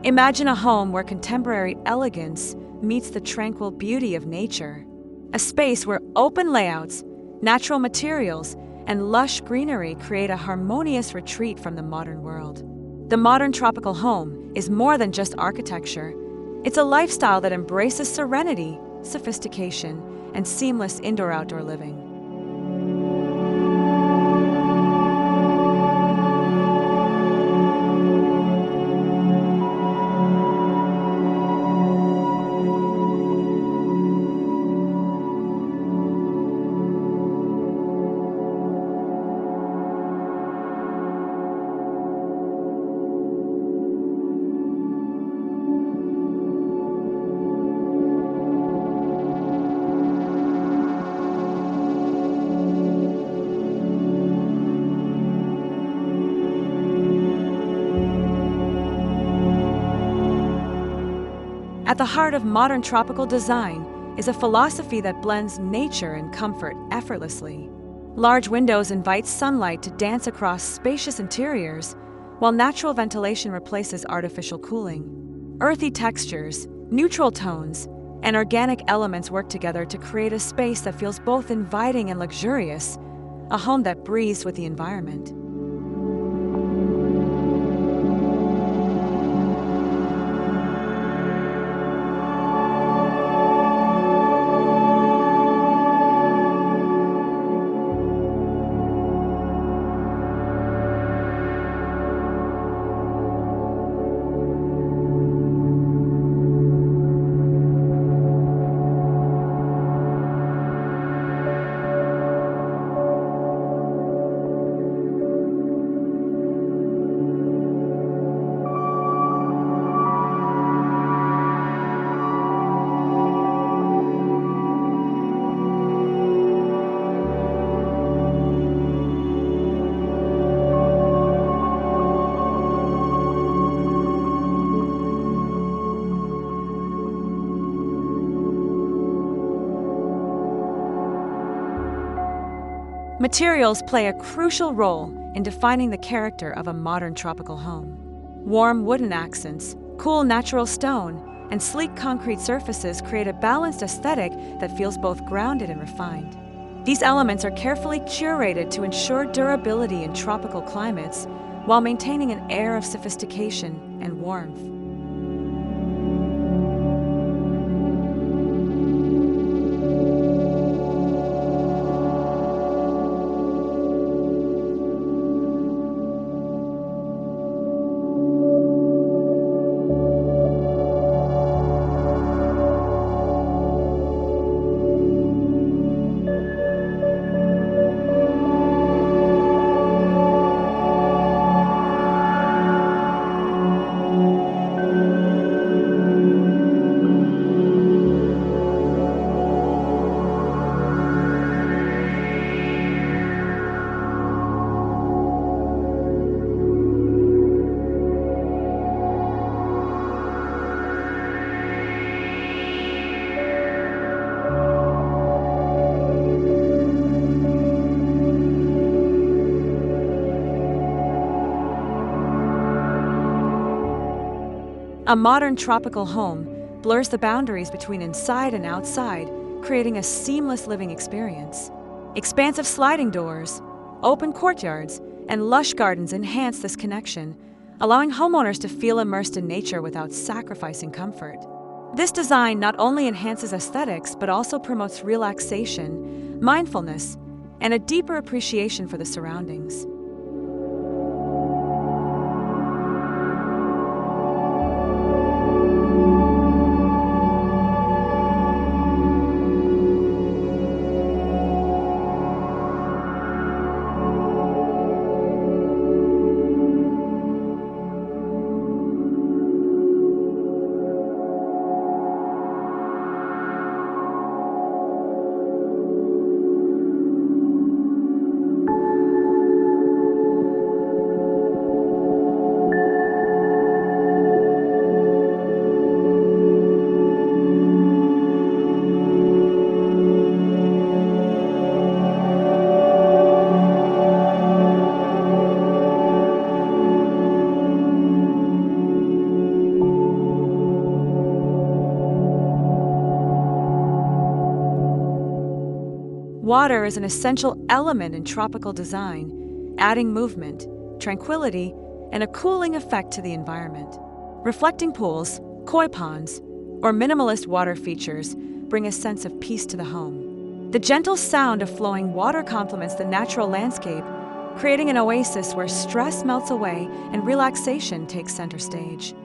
Imagine a home where contemporary elegance meets the tranquil beauty of nature. A space where open layouts, natural materials, and lush greenery create a harmonious retreat from the modern world. The modern tropical home is more than just architecture. It's a lifestyle that embraces serenity, sophistication, and seamless indoor-outdoor living. At the heart of modern tropical design is a philosophy that blends nature and comfort effortlessly. Large windows invite sunlight to dance across spacious interiors, while natural ventilation replaces artificial cooling. Earthy textures, neutral tones, and organic elements work together to create a space that feels both inviting and luxurious, a home that breathes with the environment. Materials play a crucial role in defining the character of a modern tropical home. Warm wooden accents, cool natural stone, and sleek concrete surfaces create a balanced aesthetic that feels both grounded and refined. These elements are carefully curated to ensure durability in tropical climates while maintaining an air of sophistication and warmth. A modern tropical home blurs the boundaries between inside and outside, creating a seamless living experience. Expansive sliding doors, open courtyards, and lush gardens enhance this connection, allowing homeowners to feel immersed in nature without sacrificing comfort. This design not only enhances aesthetics but also promotes relaxation, mindfulness, and a deeper appreciation for the surroundings. Water is an essential element in tropical design, adding movement, tranquility, and a cooling effect to the environment. Reflecting pools, koi ponds, or minimalist water features bring a sense of peace to the home. The gentle sound of flowing water complements the natural landscape, creating an oasis where stress melts away and relaxation takes center stage.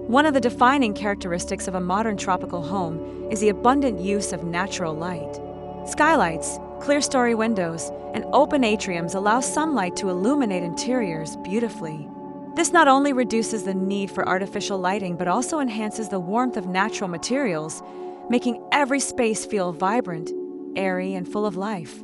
One of the defining characteristics of a modern tropical home is the abundant use of natural light. Skylights, clear-story windows, and open atriums allow sunlight to illuminate interiors beautifully. This not only reduces the need for artificial lighting but also enhances the warmth of natural materials, making every space feel vibrant, airy, and full of life.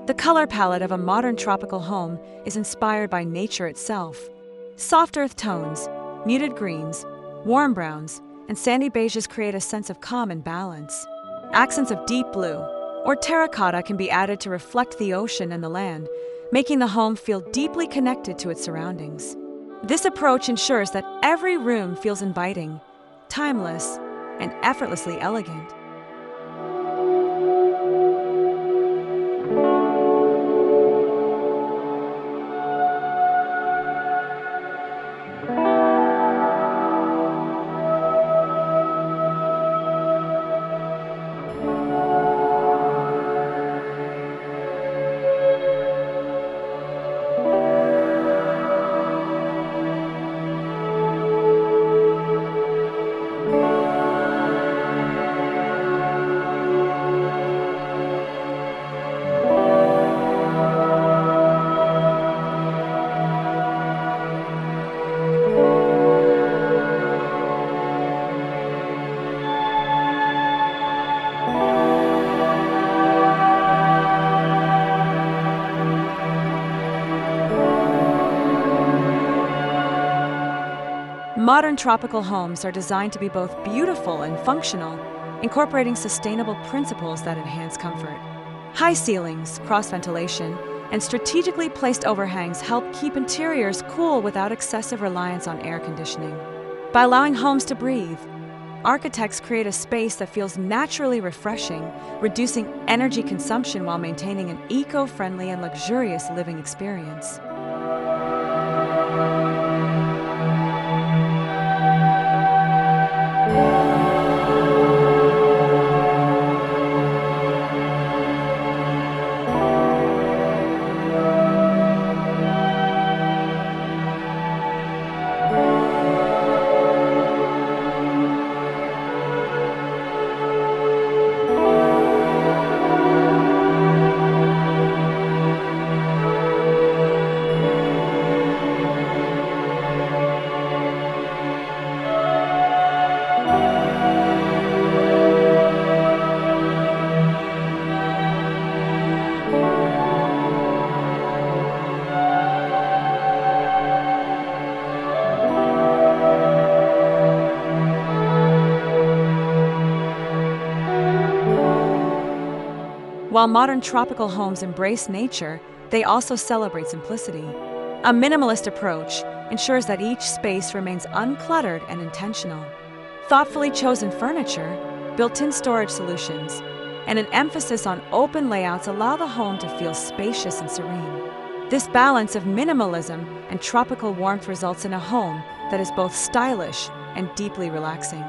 The color palette of a modern tropical home is inspired by nature itself. Soft earth tones, muted greens, warm browns, and sandy beiges create a sense of calm and balance. Accents of deep blue or terracotta can be added to reflect the ocean and the land, making the home feel deeply connected to its surroundings. This approach ensures that every room feels inviting, timeless, and effortlessly elegant. Modern tropical homes are designed to be both beautiful and functional, incorporating sustainable principles that enhance comfort. High ceilings, cross-ventilation, and strategically placed overhangs help keep interiors cool without excessive reliance on air conditioning. By allowing homes to breathe, architects create a space that feels naturally refreshing, reducing energy consumption while maintaining an eco-friendly and luxurious living experience. While modern tropical homes embrace nature, they also celebrate simplicity. A minimalist approach ensures that each space remains uncluttered and intentional. Thoughtfully chosen furniture, built-in storage solutions, and an emphasis on open layouts allow the home to feel spacious and serene. This balance of minimalism and tropical warmth results in a home that is both stylish and deeply relaxing.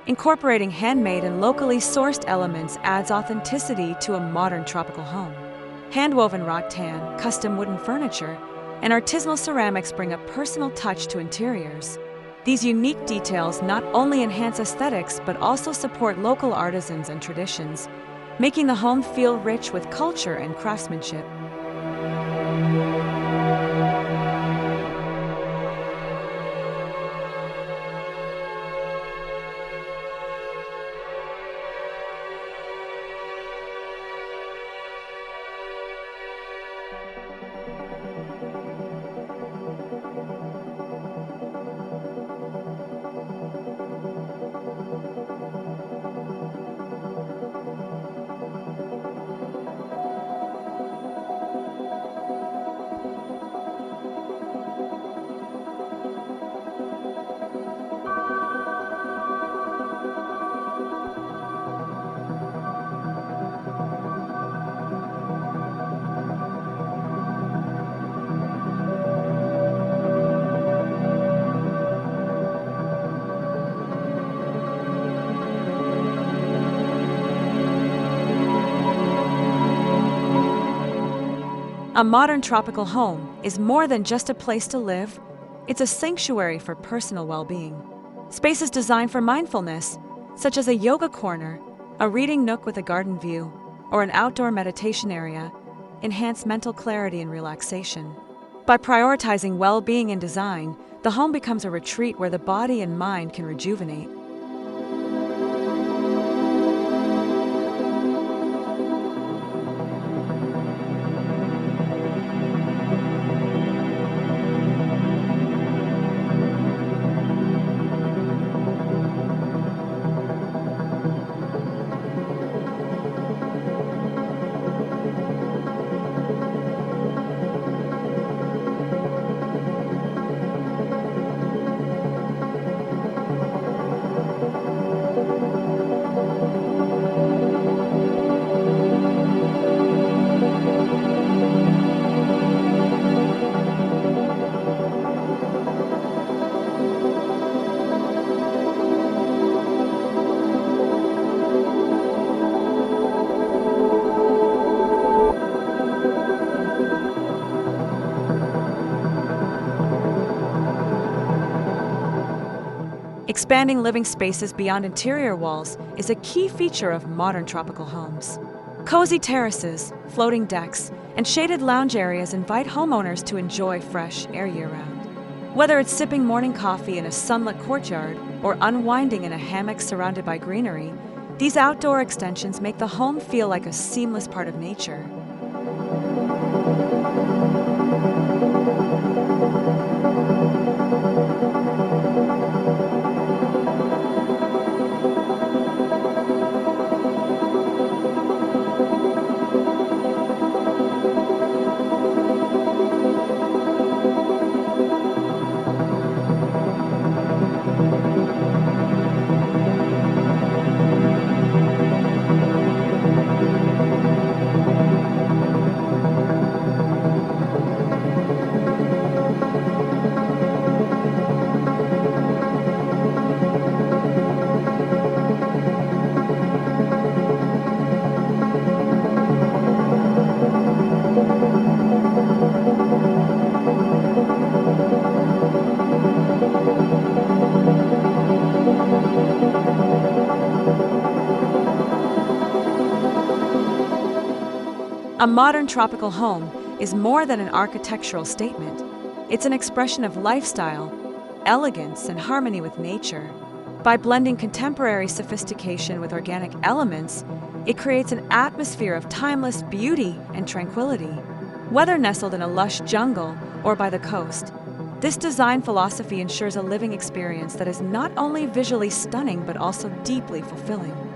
Incorporating handmade and locally sourced elements adds authenticity to a modern tropical home. Hand-woven rattan, custom wooden furniture, and artisanal ceramics bring a personal touch to interiors. These unique details not only enhance aesthetics but also support local artisans and traditions, making the home feel rich with culture and craftsmanship. A modern tropical home is more than just a place to live, it's a sanctuary for personal well-being. Spaces designed for mindfulness, such as a yoga corner, a reading nook with a garden view, or an outdoor meditation area, enhance mental clarity and relaxation. By prioritizing well-being in design, the home becomes a retreat where the body and mind can rejuvenate. Expanding living spaces beyond interior walls is a key feature of modern tropical homes. Cozy terraces, floating decks, and shaded lounge areas invite homeowners to enjoy fresh air year-round. Whether it's sipping morning coffee in a sunlit courtyard or unwinding in a hammock surrounded by greenery, these outdoor extensions make the home feel like a seamless part of nature. A modern tropical home is more than an architectural statement. It's an expression of lifestyle, elegance, and harmony with nature. By blending contemporary sophistication with organic elements, it creates an atmosphere of timeless beauty and tranquility. Whether nestled in a lush jungle or by the coast, this design philosophy ensures a living experience that is not only visually stunning but also deeply fulfilling.